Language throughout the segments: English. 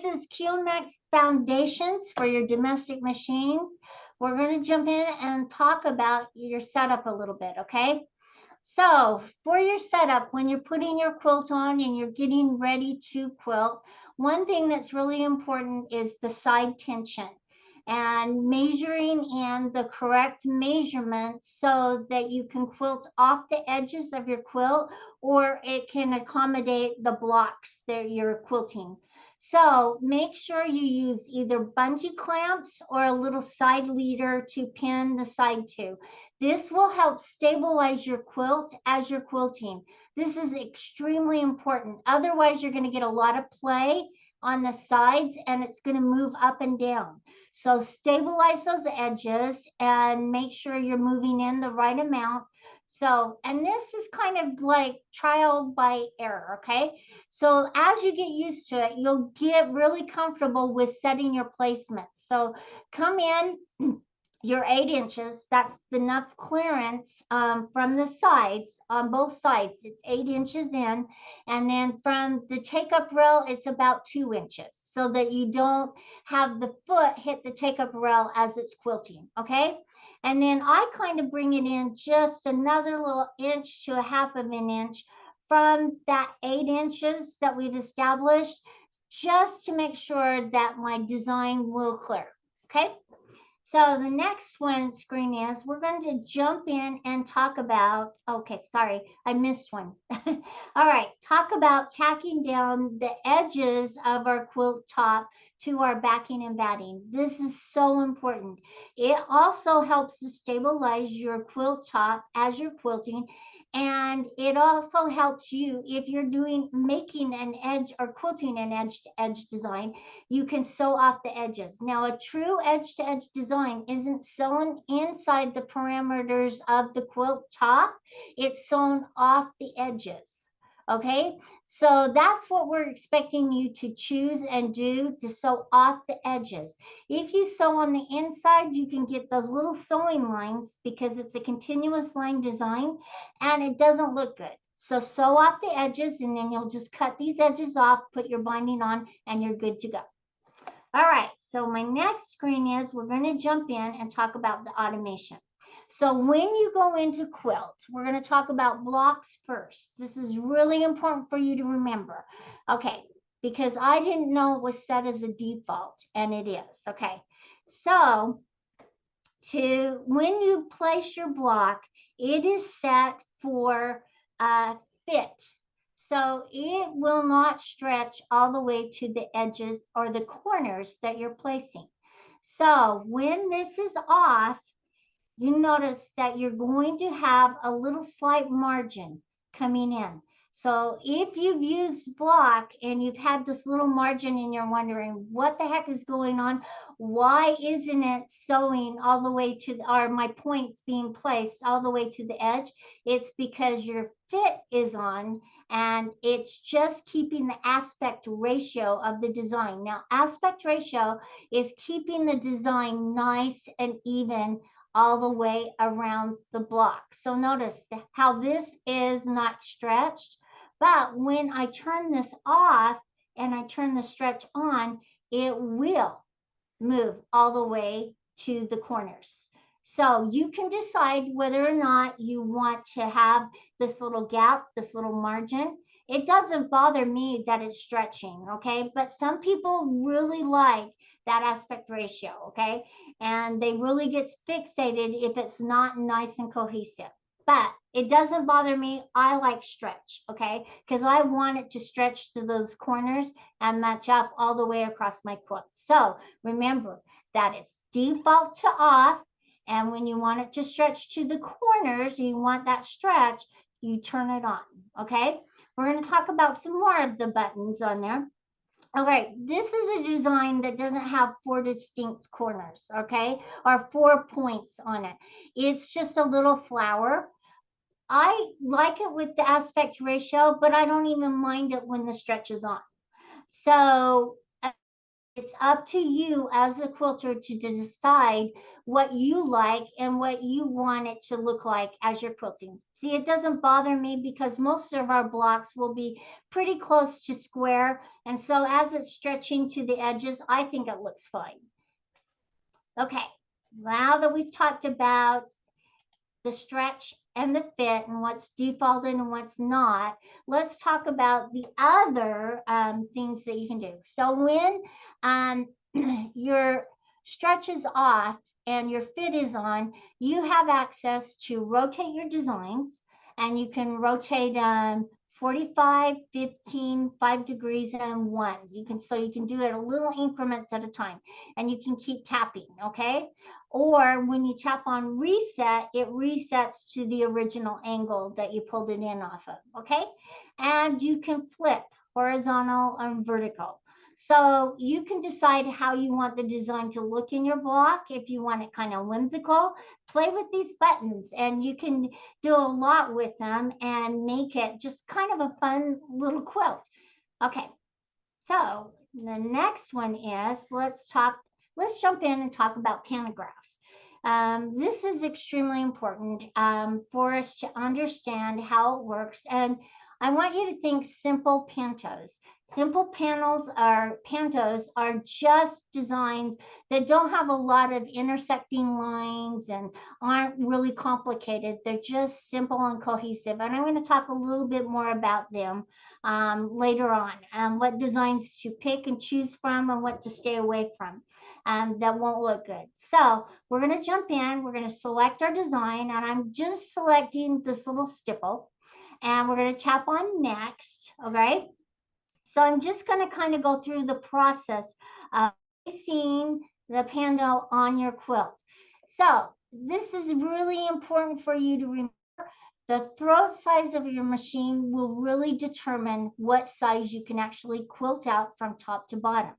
is QMX Foundations for your domestic machines. We're going to jump in and talk about your setup a little bit, okay? So for your setup, when you're putting your quilt on and you're getting ready to quilt, one thing that's really important is the side tension and measuring in the correct measurements so that you can quilt off the edges of your quilt, or it can accommodate the blocks that you're quilting. So make sure you use either bungee clamps or a little side leader to pin the side to. This will help stabilize your quilt as you're quilting. This is extremely important. Otherwise, you're going to get a lot of play on the sides and it's going to move up and down. So stabilize those edges and make sure you're moving in the right amount. So, and this is kind of like trial by error, okay? So as you get used to it, you'll get really comfortable with setting your placements. So come in your 8 inches, that's enough clearance from the sides, on both sides. It's 8 inches in. And then from the take-up rail, it's about 2 inches so that you don't have the foot hit the take-up rail as it's quilting, okay? And then I kind of bring it in just another little inch to a half of an inch from that 8 inches that we've established, just to make sure that my design will clear, okay? So the next one screen is we're going to jump in and talk about, okay, sorry, I missed one. All right, talk about tacking down the edges of our quilt top to our backing and batting. This is so important. It also helps to stabilize your quilt top as you're quilting. And it also helps you if you're making an edge or quilting an edge to edge design, you can sew off the edges. Now, a true edge to edge design isn't sewn inside the parameters of the quilt top, it's sewn off the edges. Okay, so that's what we're expecting you to choose and do, to sew off the edges. If you sew on the inside, you can get those little sewing lines because it's a continuous line design and it doesn't look good. So sew off the edges and then you'll just cut these edges off, put your binding on, and you're good to go. All right, so my next screen is we're going to jump in and talk about the automation. So when you go into quilt, we're going to talk about blocks first. This is really important for you to remember. Okay, because I didn't know it was set as a default, and it is. Okay, so when you place your block, it is set for fit. So it will not stretch all the way to the edges or the corners that you're placing. So when this is off, you notice that you're going to have a little slight margin coming in. So if you've used block and you've had this little margin and you're wondering what the heck is going on, why isn't it sewing all the way to, or my points being placed all the way to the edge? It's because your fit is on and it's just keeping the aspect ratio of the design. Now, aspect ratio is keeping the design nice and even all the way around the block. So notice how this is not stretched, but when I turn this off and I turn the stretch on, it will move all the way to the corners. So you can decide whether or not you want to have this little gap, this little margin. It doesn't bother me that it's stretching, okay? But some people really like that aspect ratio, okay? And they really get fixated if it's not nice and cohesive. But it doesn't bother me. I like stretch, okay? Because I want it to stretch to those corners and match up all the way across my quilt. So remember that it's default to off. And when you want it to stretch to the corners, you want that stretch, you turn it on, okay? We're going to talk about some more of the buttons on there. All right, this is a design that doesn't have 4 distinct corners, okay, or 4 points on it. It's just a little flower. I like it with the aspect ratio, but I don't even mind it when the stretch is on. So It's up to you as a quilter to decide what you like and what you want it to look like as you're quilting. See, it doesn't bother me because most of our blocks will be pretty close to square. And so as it's stretching to the edges, I think it looks fine. Okay, now that we've talked about the stretch and the fit and what's defaulted and what's not, let's talk about the other things that you can do. So when um, your stretch is off and your fit is on, you have access to rotate your designs, and you can rotate 45, 15, 5 degrees, and 1. So you can do it a little increments at a time, and you can keep tapping, okay? Or when you tap on reset, it resets to the original angle that you pulled it in off of, okay? And you can flip horizontal and vertical. So you can decide how you want the design to look in your block. If you want it kind of whimsical, play with these buttons, and you can do a lot with them and make it just kind of a fun little quilt. Okay, so the next one is, let's jump in and talk about pantographs. This is extremely important for us to understand how it works. And I want you to think simple pantos. Simple pantos are just designs that don't have a lot of intersecting lines and aren't really complicated. They're just simple and cohesive. And I'm going to talk a little bit more about them later on, what designs to pick and choose from and what to stay away from that won't look good. So we're going to jump in. We're going to select our design, and I'm just selecting this little stipple, and we're going to tap on next. Okay. So I'm just going to kind of go through the process of placing the Panto on your quilt. So this is really important for you to remember. The throat size of your machine will really determine what size you can actually quilt out from top to bottom.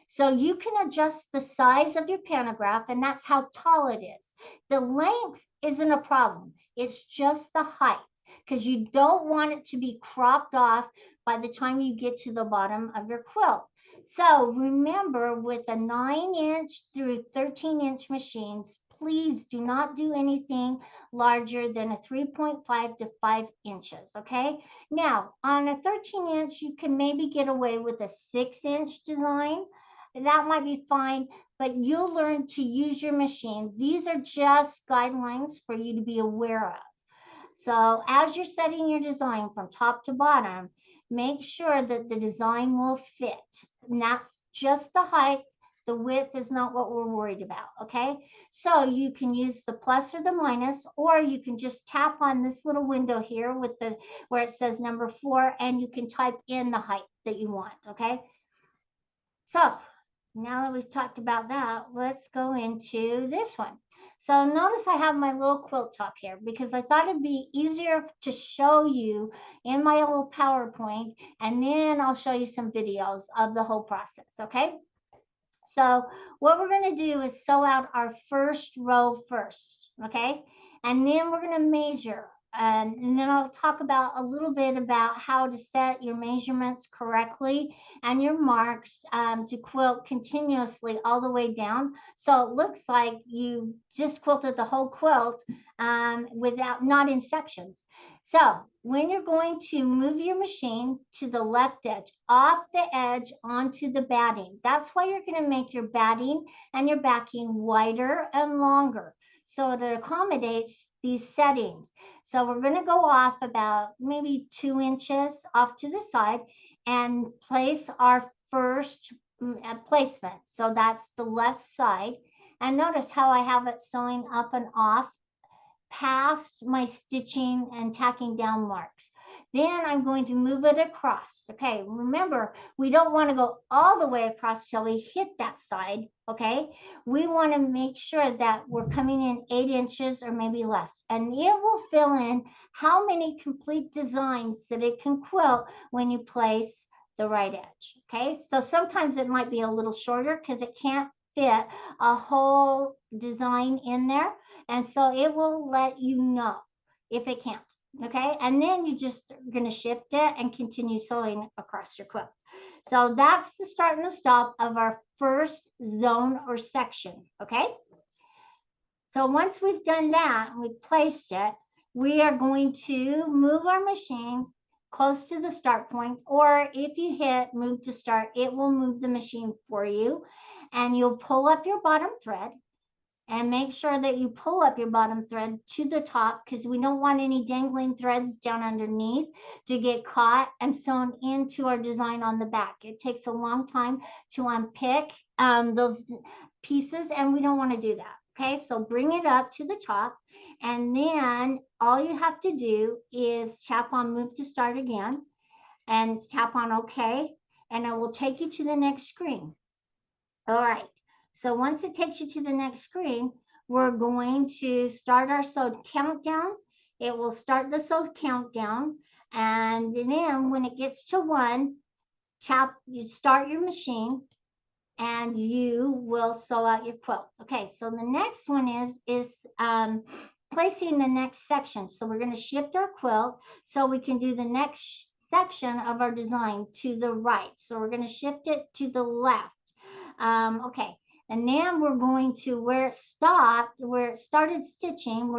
So you can adjust the size of your pantograph, and that's how tall it is. The length isn't a problem. It's just the height, because you don't want it to be cropped off by the time you get to the bottom of your quilt. So remember, with a 9-inch through 13-inch machines, please do not do anything larger than a 3.5 to 5 inches, okay? Now, on a 13-inch, you can maybe get away with a 6-inch design. That might be fine, but you'll learn to use your machine. These are just guidelines for you to be aware of. So as you're setting your design from top to bottom, make sure that the design will fit. And that's just the height. The width is not what we're worried about, okay? So you can use the plus or the minus, or you can just tap on this little window here with where it says number 4, and you can type in the height that you want, okay? So now that we've talked about that, let's go into this one. So notice I have my little quilt top here because I thought it'd be easier to show you in my little PowerPoint, and then I'll show you some videos of the whole process, okay? So what we're going to do is sew out our first row first, okay? And then we're going to measure. And then I'll talk about a little bit about how to set your measurements correctly and your marks to quilt continuously all the way down. So it looks like you just quilted the whole quilt not in sections. So when you're going to move your machine to the left edge, off the edge onto the batting, that's why you're going to make your batting and your backing wider and longer so it accommodates these settings. So we're going to go off about maybe 2 inches off to the side and place our first placement. So that's the left side. And notice how I have it sewing up and off past my stitching and tacking down marks. Then I'm going to move it across. Okay, remember, we don't want to go all the way across till we hit that side. Okay, we want to make sure that we're coming in 8 inches or maybe less. And it will fill in how many complete designs that it can quilt when you place the right edge. Okay, so sometimes it might be a little shorter because it can't fit a whole design in there. And so it will let you know if it can't. Okay, and then you just going to shift it and continue sewing across your quilt. So that's the start and the stop of our first zone or section. Okay, so once we've done that and we've placed it, we are going to move our machine close to the start point, or if you hit move to start, it will move the machine for you, and you'll pull up your bottom thread. And make sure that you pull up your bottom thread to the top, because we don't want any dangling threads down underneath to get caught and sewn into our design on the back. It takes a long time to unpick those pieces, and we don't want to do that. Okay, so bring it up to the top, and then all you have to do is tap on move to start again and tap on OK, and it will take you to the next screen. All right. So once it takes you to the next screen, we're going to start our sewed countdown. It will start the sewed countdown. And then when it gets to 1, you start your machine and you will sew out your quilt. Okay, so the next one is placing the next section. So we're going to shift our quilt so we can do the next section of our design to the right. So we're going to shift it to the left. Okay, and then we're going to where it stopped, where it started stitching,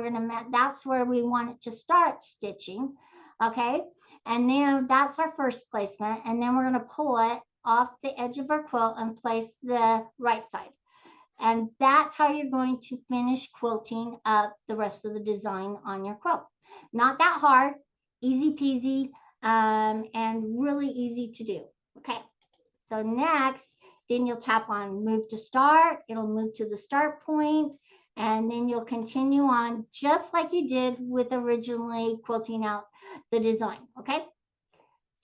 that's where we want it to start stitching. Okay, and then that's our first placement, and then we're going to pull it off the edge of our quilt and place the right side. And that's how you're going to finish quilting up the rest of the design on your quilt. Not that hard, easy peasy, and really easy to do. Okay, so next, then you'll tap on move to start. It'll move to the start point, and then you'll continue on just like you did with originally quilting out the design. Okay,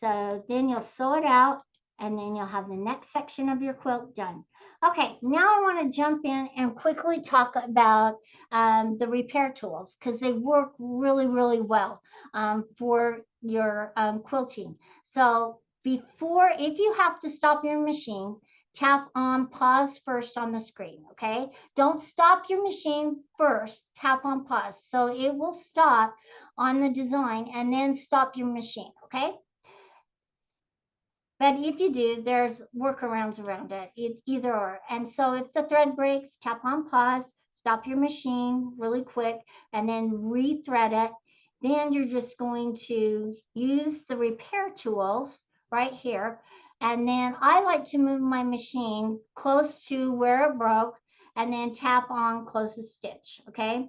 so then you'll sew it out, and then you'll have the next section of your quilt done. Okay, now I want to jump in and quickly talk about the repair tools, because they work really, really well for your quilting. So if you have to stop your machine, tap on pause first on the screen, okay? Don't stop your machine first, tap on pause. So it will stop on the design and then stop your machine, okay? But if you do, there's workarounds around it, either or. And so if the thread breaks, tap on pause, stop your machine really quick, and then rethread it. Then you're just going to use the repair tools right here. And then I like to move my machine close to where it broke and then tap on closest stitch, okay?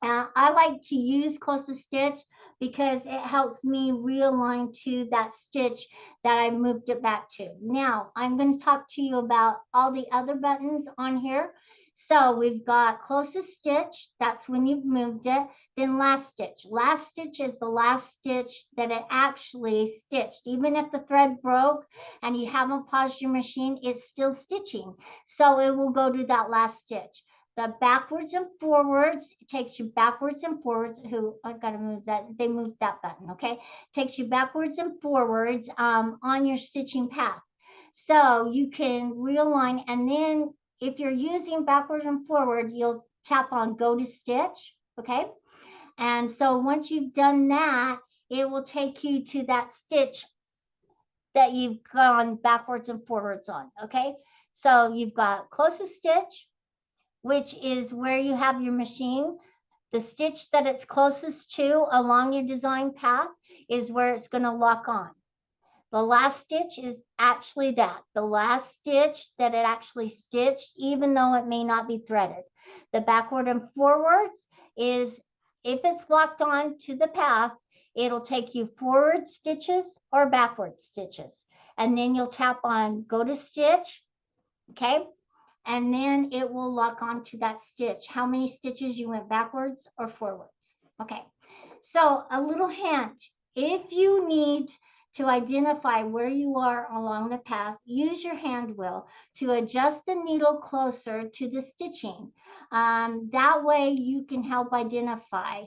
I like to use closest stitch because it helps me realign to that stitch that I moved it back to. Now, I'm going to talk to you about all the other buttons on here. So we've got closest stitch, that's when you've moved it. Then last stitch. Last stitch is the last stitch that it actually stitched. Even if the thread broke and you haven't paused your machine, it's still stitching. So it will go to that last stitch. The backwards and forwards, it takes you backwards and forwards. I gotta move that, they moved that button, okay? Takes you backwards and forwards on your stitching path. So you can realign, and then if you're using backward and forward, you'll tap on go to stitch, okay? And so once you've done that, it will take you to that stitch that you've gone backwards and forwards on, okay? So you've got closest stitch, which is where you have your machine. The stitch that it's closest to along your design path is where it's going to lock on. The last stitch is actually the last stitch that it actually stitched, even though it may not be threaded. The backward and forwards is, if it's locked on to the path, it'll take you forward stitches or backward stitches. And then you'll tap on go to stitch, okay? And then it will lock onto that stitch, how many stitches you went backwards or forwards. Okay, so a little hint, if you need to identify where you are along the path, use your hand wheel to adjust the needle closer to the stitching. That way you can help identify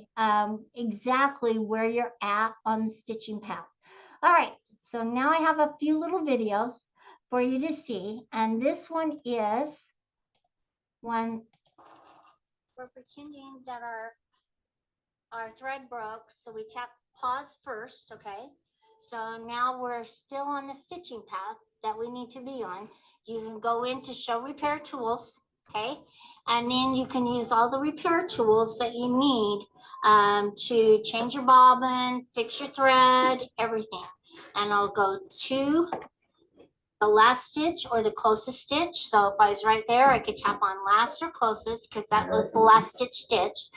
exactly where you're at on the stitching path. All right, so now I have a few little videos for you to see, and this one is one we're pretending that our thread broke, so we tap pause first, okay? So now we're still on the stitching path that we need to be on. You can go into show repair tools, okay? And then you can use all the repair tools that you need to change your bobbin, fix your thread, everything. And I'll go to the last stitch or the closest stitch. So if I was right there, I could tap on last or closest because that was the last stitch,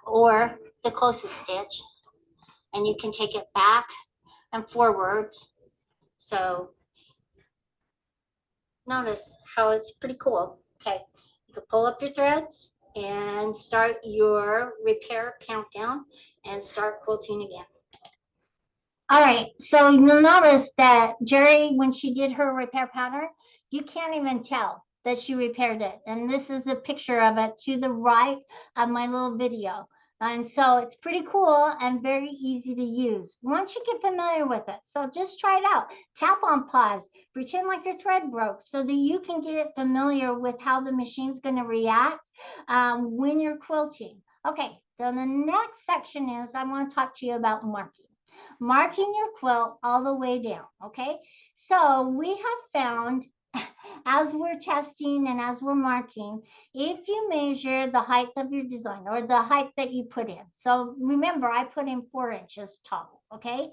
or the closest stitch. And you can take it back and forwards. So notice how it's pretty cool. Okay, you can pull up your threads and start your repair countdown and start quilting again. All right, so you'll notice that Jerry, when she did her repair pattern, you can't even tell that she repaired it. And this is a picture of it to the right of my little video. And so it's pretty cool and very easy to use once you get familiar with it. So just try it out. Tap on pause, pretend like your thread broke so that you can get familiar with how the machine's going to react when you're quilting. Okay, so the next section is I want to talk to you about marking your quilt all the way down, okay? So we have found as we're testing and as we're marking, if you measure the height of your design or the height that you put in. So remember, I put in 4 inches tall, okay?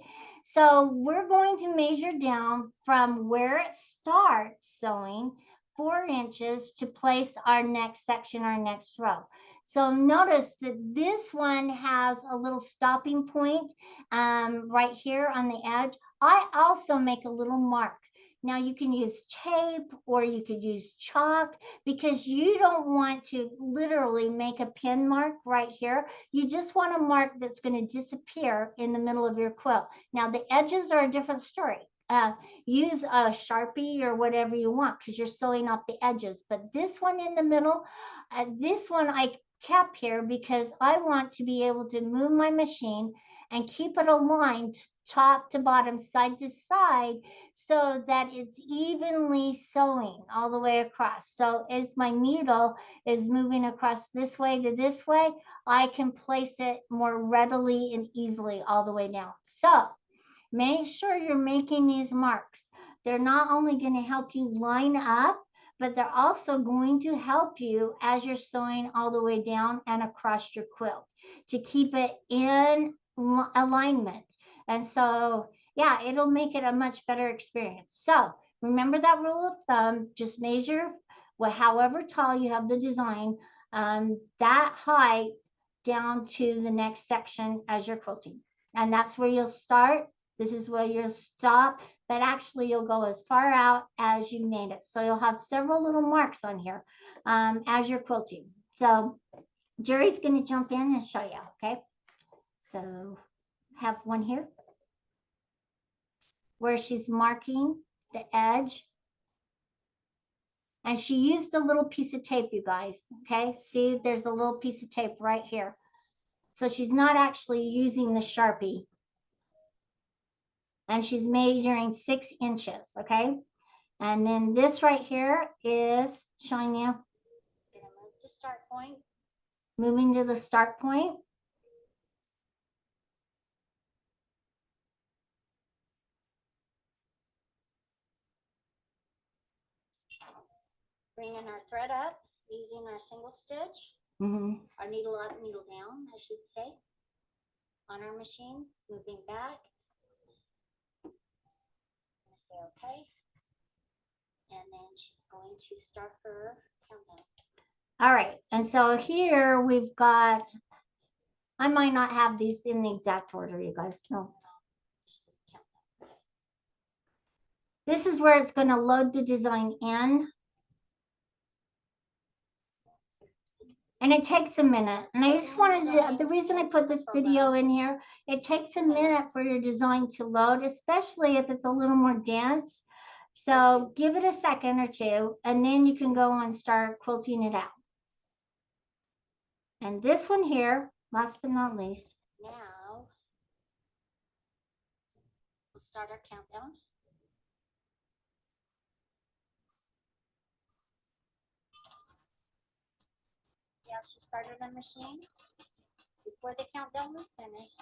So we're going to measure down from where it starts sewing 4 inches to place our next section, our next row. So notice that this one has a little stopping point right here on the edge. I also make a little mark. Now you can use tape or you could use chalk because you don't want to literally make a pin mark right here. You just want a mark that's going to disappear in the middle of your quilt. Now the edges are a different story. Use a Sharpie or whatever you want because you're sewing off the edges. But this one in the middle, this one I kept here because I want to be able to move my machine and keep it aligned top to bottom, side to side, so that it's evenly sewing all the way across. So as my needle is moving across this way to this way, I can place it more readily and easily all the way down. So make sure you're making these marks. They're not only going to help you line up, but they're also going to help you as you're sewing all the way down and across your quilt to keep it in alignment. And so, yeah, it'll make it a much better experience. So remember that rule of thumb, just measure however tall you have the design, that height down to the next section as you're quilting. And that's where you'll start. This is where you'll stop, but actually you'll go as far out as you need it. So you'll have several little marks on here as you're quilting. So Jerry's going to jump in and show you, okay? So have one here where she's marking the edge. And she used a little piece of tape, you guys, okay? See, there's a little piece of tape right here. So she's not actually using the Sharpie. And she's measuring 6 inches, okay? And then this right here is showing you. Gonna move to start point. Moving to the start point. Bringing our thread up, using our single stitch. Our needle up, needle down, I should say. On our machine, moving back. I'm gonna say okay. And then she's going to start her countdown. All right, and so here we've got, I might not have these in the exact order, you guys. No. This is where it's going to load the design in. And it takes a minute. And I just wanted to, the reason I put this video in here, it takes a minute for your design to load, especially if it's a little more dense. So give it a second or two, and then you can go and start quilting it out. And this one here, last but not least, now we'll start our countdown. Yeah, she started the machine. before the countdown was finished.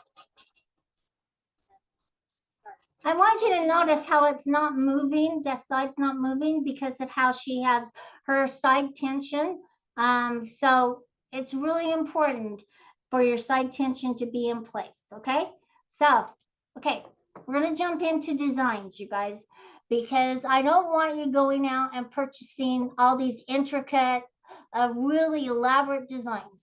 I want you to notice how it's not moving. That side's not moving because of how she has her side tension. So it's really important for your side tension to be in place. Okay. So, okay, we're going to jump into designs, you guys, because I don't want you going out and purchasing all these intricate, really elaborate designs.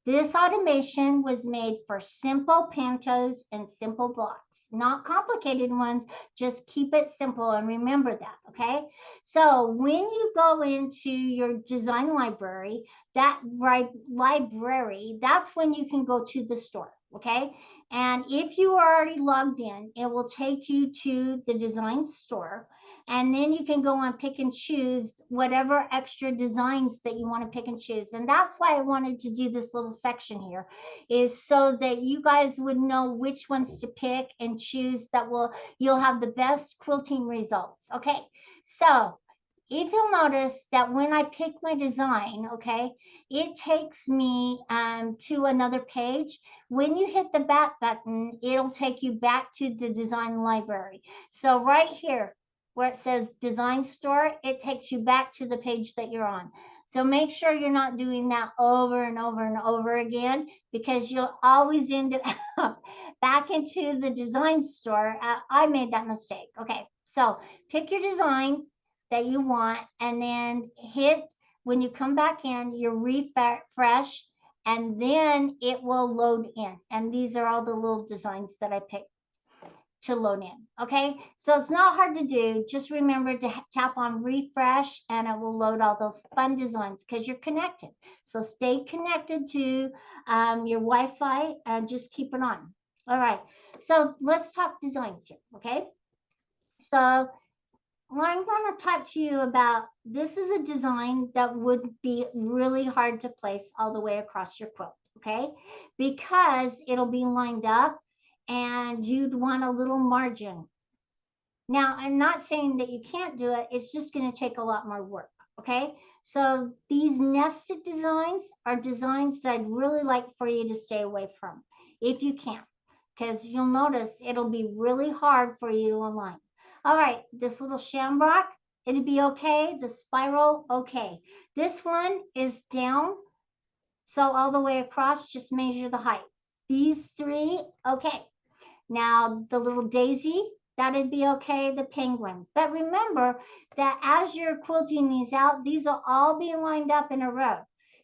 This automation was made for simple pantos and simple blocks, not complicated ones. Just keep it simple and remember that, okay? So when you go into your design library, that's when you can go to the store, okay? And if you are already logged in, it will take you to the design store. And then you can go on pick and choose whatever extra designs that you want to pick and choose. And that's why I wanted to do this little section here, is so that you guys would know which ones to pick and choose that you'll have the best quilting results. Okay, so if you'll notice that when I pick my design, okay, it takes me to another page. When you hit the back button, it'll take you back to the design library. So right here, where it says design store, it takes you back to the page that you're on. So make sure you're not doing that over and over and over again, because you'll always end up back into the design store. I made that mistake. Okay, so pick your design that you want, and then hit, when you come back in, you refresh, and then it will load in. And these are all the little designs that I picked to load in. Okay, so it's not hard to do. Just remember to tap on refresh and it will load all those fun designs because you're connected. So stay connected to your Wi-Fi and just keep it on. All right, so let's talk designs here. Okay, so what I'm going to talk to you about, this is a design that would be really hard to place all the way across your quilt, okay? Because it'll be lined up and you'd want a little margin. Now, I'm not saying that you can't do it, it's just going to take a lot more work, okay? So these nested designs are designs that I'd really like for you to stay away from, if you can, because you'll notice it'll be really hard for you to align. All right, this little shamrock, it'd be okay. The spiral, okay. This one is down, so all the way across, just measure the height. These three, okay. Now, the little daisy, that'd be okay, the penguin. But remember that as you're quilting these out, these will all be lined up in a row.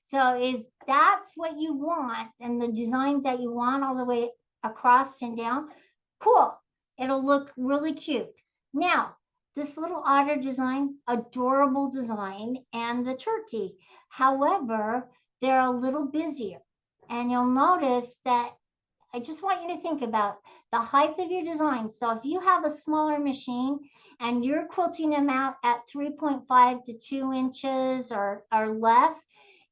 So if that's what you want and the design that you want all the way across and down, cool. It'll look really cute. Now, this little otter design, adorable design, and the turkey. However, they're a little busier. And you'll notice that I just want you to think about the height of your design. So if you have a smaller machine and you're quilting them out at 3.5 to 2 inches or less,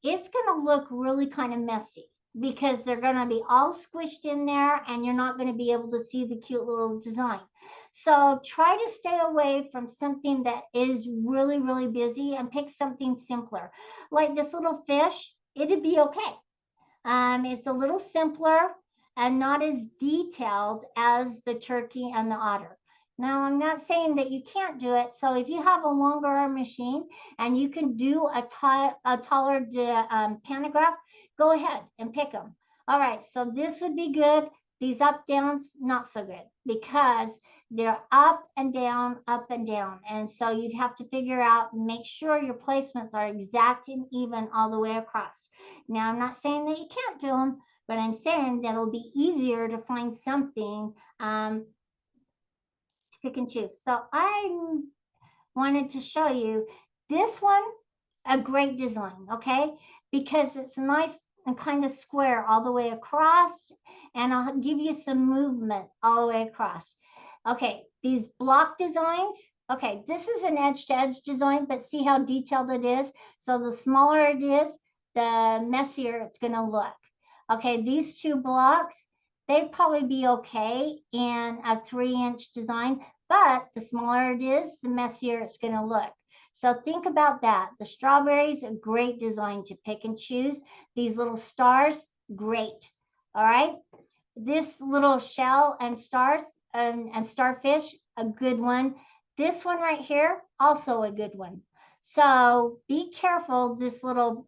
it's going to look really kind of messy because they're going to be all squished in there and you're not going to be able to see the cute little design. So try to stay away from something that is really, really busy and pick something simpler. Like this little fish, it'd be okay. It's a little simpler and not as detailed as the turkey and the otter. Now, I'm not saying that you can't do it. So if you have a longer arm machine and you can do a taller pantograph, go ahead and pick them. All right, so this would be good. These up downs, not so good because they're up and down, up and down. And so you'd have to figure out, make sure your placements are exact and even all the way across. Now, I'm not saying that you can't do them, but I'm saying that it'll be easier to find something to pick and choose. So I wanted to show you this one, a great design, okay? Because it's nice and kind of square all the way across, and I'll give you some movement all the way across. Okay, these block designs, okay, this is an edge-to-edge design, but see how detailed it is? So the smaller it is, the messier it's going to look. Okay, these two blocks, they'd probably be okay in a 3-inch design, but the smaller it is, the messier it's going to look. So think about that. The strawberries, a great design to pick and choose. These little stars, great. All right. This little shell and stars and starfish, a good one. This one right here, also a good one. So be careful. This little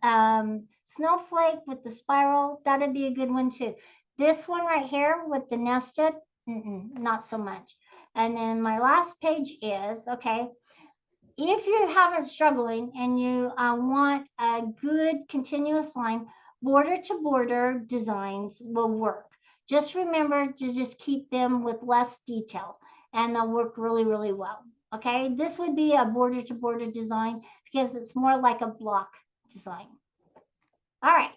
snowflake with the spiral, that'd be a good one too. This one right here with the nested, not so much. And then my last page is, okay, if you're having struggling and you want a good continuous line, border to border designs will work. Just remember to just keep them with less detail and they'll work really, really well. Okay, this would be a border to border design because it's more like a block design. All right,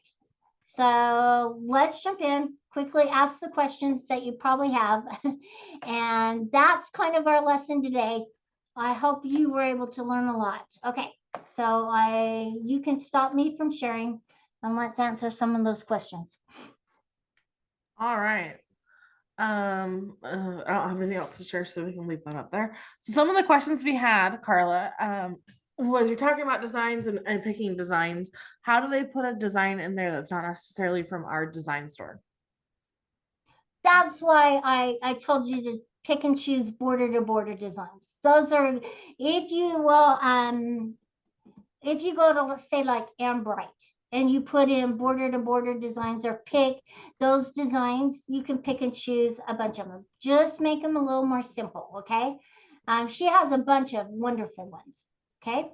so let's jump in, quickly ask the questions that you probably have. And that's kind of our lesson today. I hope you were able to learn a lot. Okay, so you can stop me from sharing and let's answer some of those questions. All right. I don't have anything else to share, so we can leave that up there. So some of the questions we had, Karla, was you're talking about designs and picking designs. How do they put a design in there that's not necessarily from our design store? That's why I told you to pick and choose border to border designs. Those are, if you will, if you go to, let's say, like Ambrite, and you put in border to border designs or pick those designs, you can pick and choose a bunch of them. Just make them a little more simple, okay? She has a bunch of wonderful ones, okay?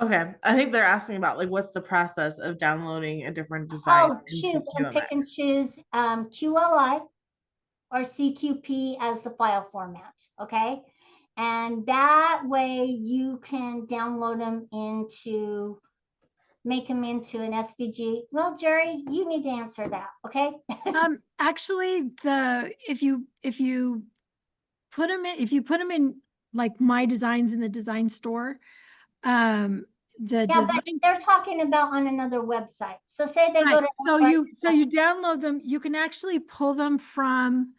Okay, I think they're asking about like what's the process of downloading a different design Oh, choose into and pick and QMX. choose QLI or CQP as the file format, okay? And that way you can download them into, make them into an SVG. Well, Jerry, you need to answer that, okay? Actually, if you put them in like my designs in the design store, the Yeah, but designs. they're talking about on another website. So say they go Right. to So you download them. You can actually pull them from.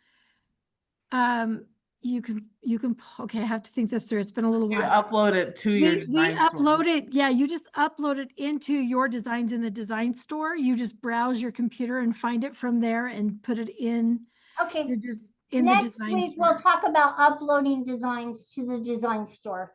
You can okay. I have to think this through. It's been a little You while. upload it to your We design store. upload it. Yeah, you just upload it into your designs in the design store. You just browse your computer and find it from there and put it in. Okay. In the Next design week, store. we'll talk about uploading designs to the design store.